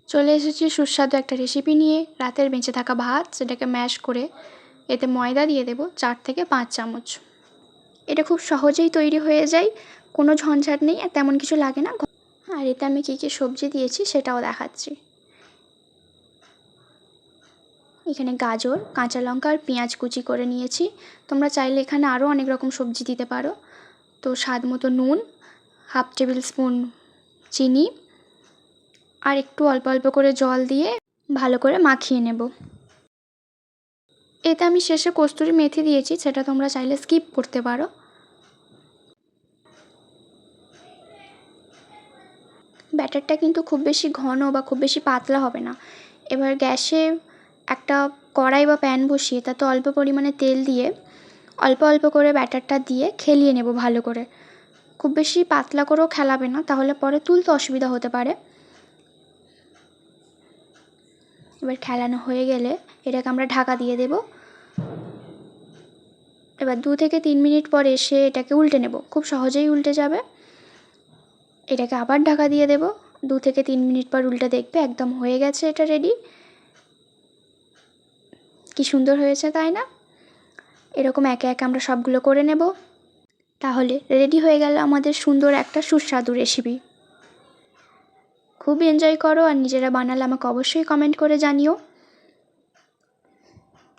চলে এসেছি সুস্বাদু একটা রেসিপি নিয়ে। রাতের বেঁচে থাকা ভাত, সেটাকে ম্যাশ করে এতে ময়দা দিয়ে দেব 4 থেকে 5 চামচ। এটা খুব সহজেই তৈরি হয়ে যায়, কোনো ঝঞ্ঝাট নেই আর তেমন কিছু লাগে না। আর এতে আমি কী কী সবজি দিয়েছি সেটাও দেখাচ্ছি। এখানে গাজর, কাঁচা লঙ্কা আর পেঁয়াজ কুচি করে নিয়েছি। তোমরা চাইলে এখানে আরও অনেক রকম সবজি দিতে পারো। তো স্বাদ মতো নুন, হাফ টেবিল স্পুন চিনি আর একটু অল্প অল্প করে জল দিয়ে ভালো করে মাখিয়ে নেব। এতে আমি শেষে কস্তুরি মেথি দিয়েছি, সেটা তোমরা চাইলে স্কিপ করতে পারো। ব্যাটারটা কিন্তু খুব বেশি ঘন বা খুব বেশি পাতলা হবে না। এবার গ্যাসে একটা কড়াই বা প্যান বসিয়ে তাতে অল্প পরিমাণে তেল দিয়ে অল্প অল্প করে ব্যাটারটা দিয়ে খেলিয়ে নেব ভালো করে। খুব বেশি পাতলা করেও খেলাবে না, তাহলে পরে তুলতে অসুবিধা হতে পারে। এবার খেলানো হয়ে গেলে এটাকে আমরা ঢাকা দিয়ে দেব। এবার 2 থেকে 3 মিনিট পর এসে এটাকে উল্টে নেব, খুব সহজেই উল্টে যাবে। এটাকে আবার ঢাকা দিয়ে দেব। 2 থেকে 3 মিনিট পর উল্টে দেখবে একদম হয়ে গেছে, এটা রেডি। কি সুন্দর হয়েছে তাই না? এরকম একে একে আমরা সবগুলো করে নেব। তাহলে রেডি হয়ে গেল আমাদের সুন্দর একটা সুস্বাদু রেসিপি। খুব এনজয় করো আর নিজেরা বানালে আমাকে অবশ্যই কমেন্ট করে জানিও।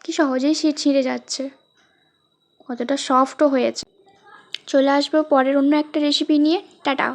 কি সহজেই ছিঁড়ে যাচ্ছে, কতটা সফটও হয়েছে। চলে আসবো পরের অন্য একটা রেসিপি নিয়ে। টাটা।